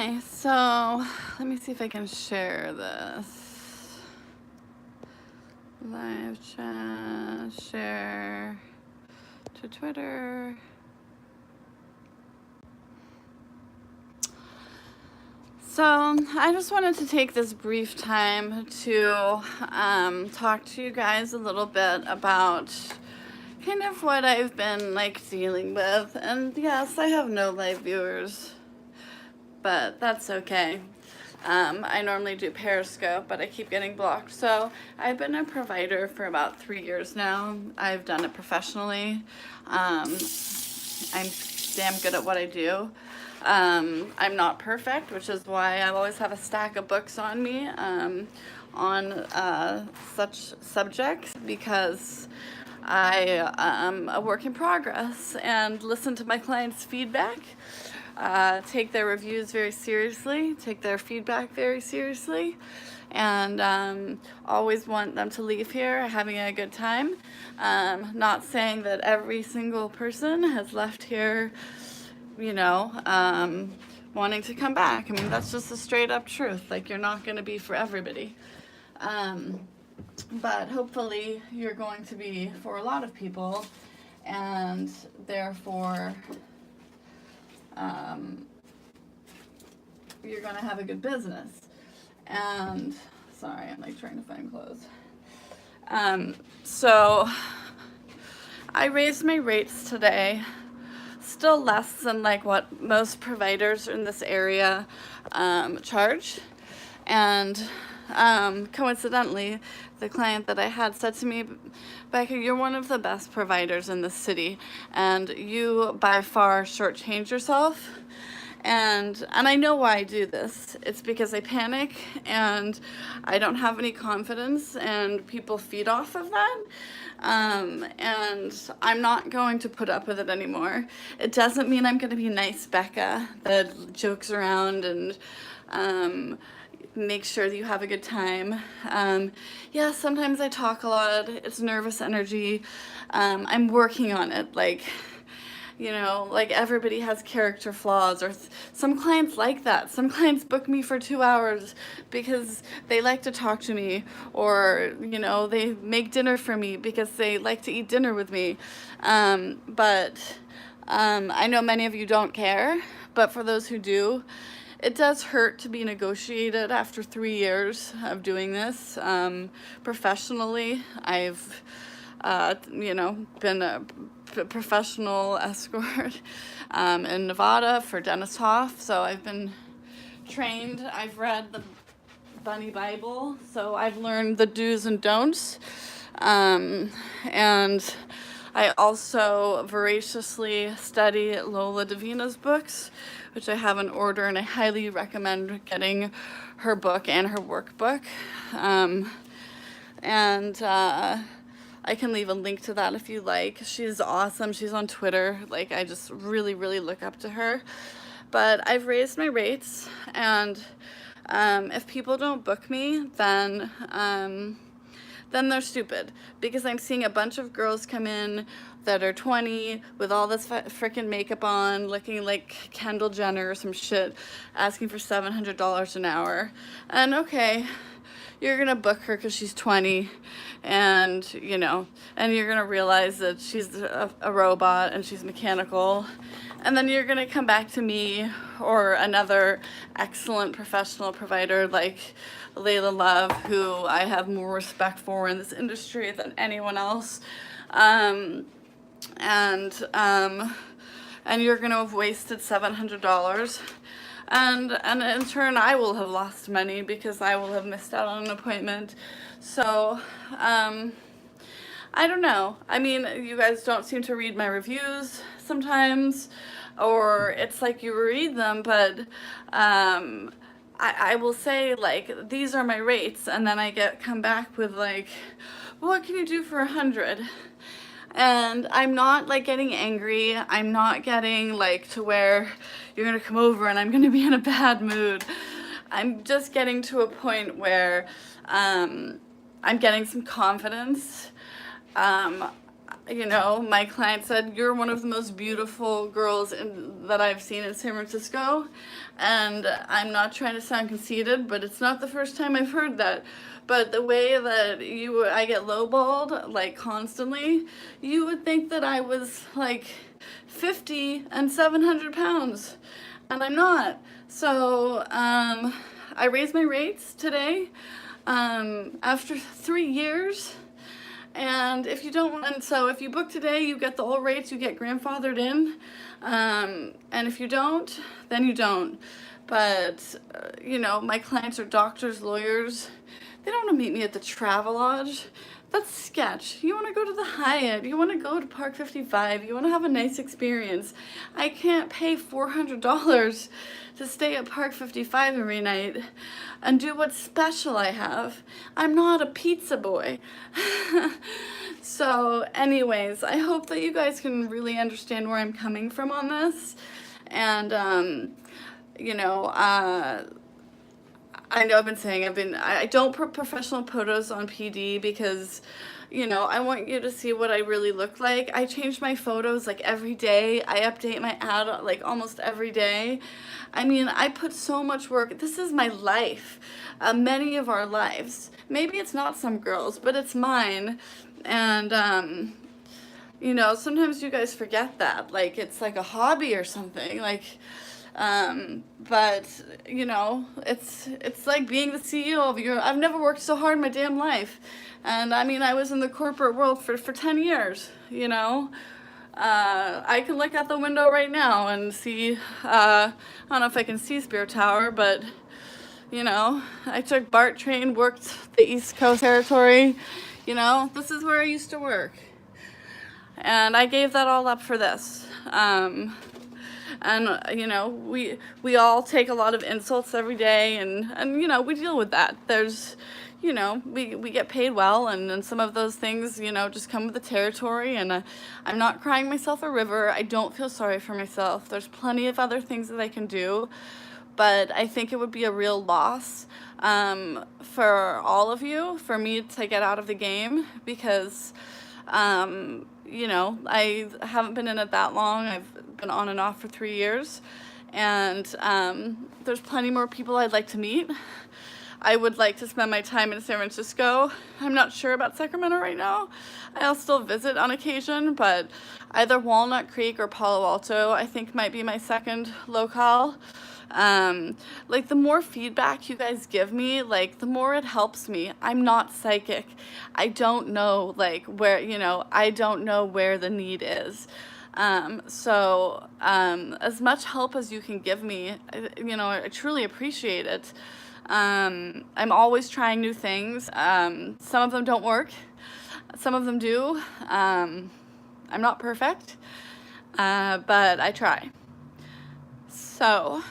Okay, so let me see if I can share this. Live chat, share to Twitter. So I just wanted to take this brief time to talk to you guys a little bit about kind of what I've been like dealing with. And yes, I have no live viewers, but that's okay. I normally do Periscope, but I keep getting blocked. So I've been a provider for about 3 years now. I've done it professionally. I'm damn good at what I do. I'm not perfect, which is why I always have a stack of books on me on such subjects, because I am a work in progress and listen to my clients' feedback. Take their reviews very seriously, take their feedback very seriously, and always want them to leave here having a good time. Not saying that every single person has left here, wanting to come back. I mean, that's just a straight up truth. Like, you're not going to be for everybody. But hopefully you're going to be for a lot of people, and therefore you're going to have a good business. And sorry, I'm like trying to find clothes. So I raised my rates today, still less than like what most providers in this area charge. And coincidentally, the client that I had said to me, Becca, you're one of the best providers in this city, and you by far shortchange yourself. And I know why I do this. It's because I panic and I don't have any confidence, and people feed off of that. And I'm not going to put up with it anymore. It doesn't mean I'm going to be nice Becca that jokes around and make sure that you have a good time. Yeah, sometimes I talk a lot. It's nervous energy. I'm working on it. Like everybody has character flaws, or some clients like that. Some clients book me for 2 hours because they like to talk to me, or, they make dinner for me because they like to eat dinner with me. But I know many of you don't care, but for those who do, it does hurt to be negotiated after 3 years of doing this professionally. I've, been a professional escort in Nevada for Dennis Hoff, so I've been trained. I've read the Bunny Bible, so I've learned the do's and don'ts. And I also voraciously study Lola Davina's books, which I have in order, and I highly recommend getting her book and her workbook. I can leave a link to that if you like. She's awesome. She's on Twitter. Like, I just really, really look up to her. But I've raised my rates, and if people don't book me, then they're stupid, because I'm seeing a bunch of girls come in that are 20 with all this freaking makeup on, looking like Kendall Jenner or some shit, asking for $700 an hour. And okay, you're gonna book her because she's 20, and and you're gonna realize that she's a robot and she's mechanical, and then you're gonna come back to me or another excellent professional provider like Layla Love, who I have more respect for in this industry than anyone else, and you're gonna have wasted $700. And in turn, I will have lost money because I will have missed out on an appointment. So, I don't know. I mean, you guys don't seem to read my reviews sometimes, or it's like you read them, but I will say, like, these are my rates, and then I come back with, like, what can you do for 100? And I'm not like getting angry. I'm not getting like to where you're gonna come over and I'm gonna be in a bad mood. I'm just getting to a point where I'm getting some confidence. you know, my client said, "You're one of the most beautiful girls that I've seen in San Francisco." And I'm not trying to sound conceited, but it's not the first time I've heard that. But the way that I get lowballed, like, constantly, you would think that I was, like, 50 and 700 pounds. And I'm not. So, I raised my rates today, after 3 years. And if you don't, and so if you book today, you get the old rates, you get grandfathered in. And if you don't, then you don't. But, you know, my clients are doctors, lawyers. They don't want to meet me at the Travelodge. That's sketch. You want to go to the Hyatt. You want to go to Park 55. You want to have a nice experience. I can't pay $400 to stay at Park 55 every night and do what special I have. I'm not a pizza boy. So anyways, I hope that you guys can really understand where I'm coming from on this. And, you know, I know I've been saying I don't put professional photos on PD because, you know, I want you to see what I really look like. I change my photos like every day. I update my ad like almost every day. I mean, I put so much work. This is my life, many of our lives. Maybe it's not some girls, but it's mine. And, you know, sometimes you guys forget that. Like, it's like a hobby or something. Like, but you know, it's like being the CEO of I've never worked so hard in my damn life. And I mean, I was in the corporate world for 10 years, you know. I can look out the window right now and see, I don't know if I can see Spear Tower, but, you know, I took BART train, worked the East Coast Territory, you know, this is where I used to work. And I gave that all up for this. And, you know, we all take a lot of insults every day, and you know, we deal with that. There's, you know, we get paid well, and some of those things, you know, just come with the territory, and I'm not crying myself a river. I don't feel sorry for myself. There's plenty of other things that I can do, but I think it would be a real loss for all of you, for me to get out of the game, because you know, I haven't been in it that long. I've been on and off for 3 years, and there's plenty more people I'd like to meet. I would like to spend my time in San Francisco. I'm not sure about Sacramento right now. I'll still visit on occasion, but either Walnut Creek or Palo Alto, I think, might be my second locale. Like, the more feedback you guys give me, like, the more it helps me. I'm not psychic. I don't know, like, where, you know, I don't know where the need is. So, as much help as you can give me, you know, I truly appreciate it. I'm always trying new things. Some of them don't work. Some of them do. I'm not perfect, but I try. So,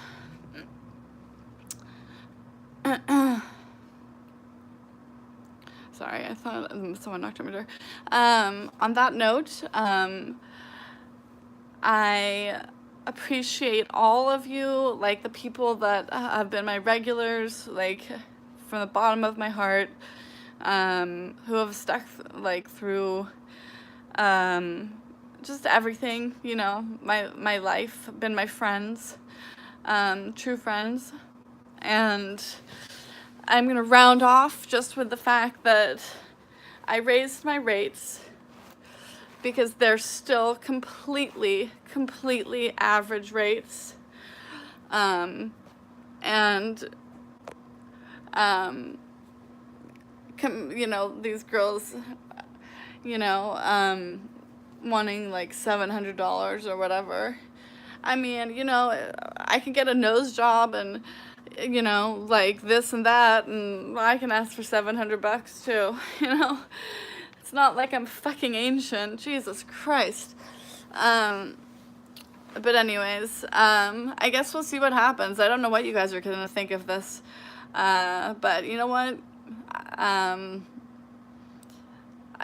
sorry, I thought someone knocked on my door. On that note, I appreciate all of you, like the people that have been my regulars, like from the bottom of my heart, who have stuck like through just everything, you know, my life, been my friends, true friends. And I'm gonna round off just with the fact that I raised my rates because they're still completely average rates. And you know, these girls, you know, wanting like $700 or whatever. I mean, you know, I can get a nose job and, you know, like this and that, and I can ask for $700 too, you know. It's not like I'm fucking ancient. Jesus Christ. But anyways, I guess we'll see what happens. I don't know what you guys are gonna think of this. But you know what? I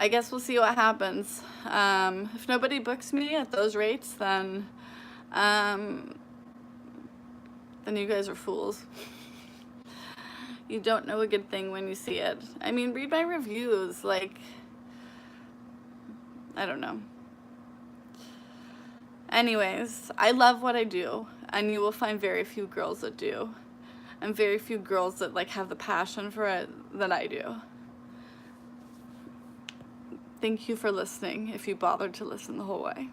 guess we'll see what happens. If nobody books me at those rates, then you guys are fools. You don't know a good thing when you see it. I mean, read my reviews. Like, I don't know. Anyways, I love what I do, and you will find very few girls that do, and very few girls that like have the passion for it that I do. Thank you for listening, if you bothered to listen the whole way.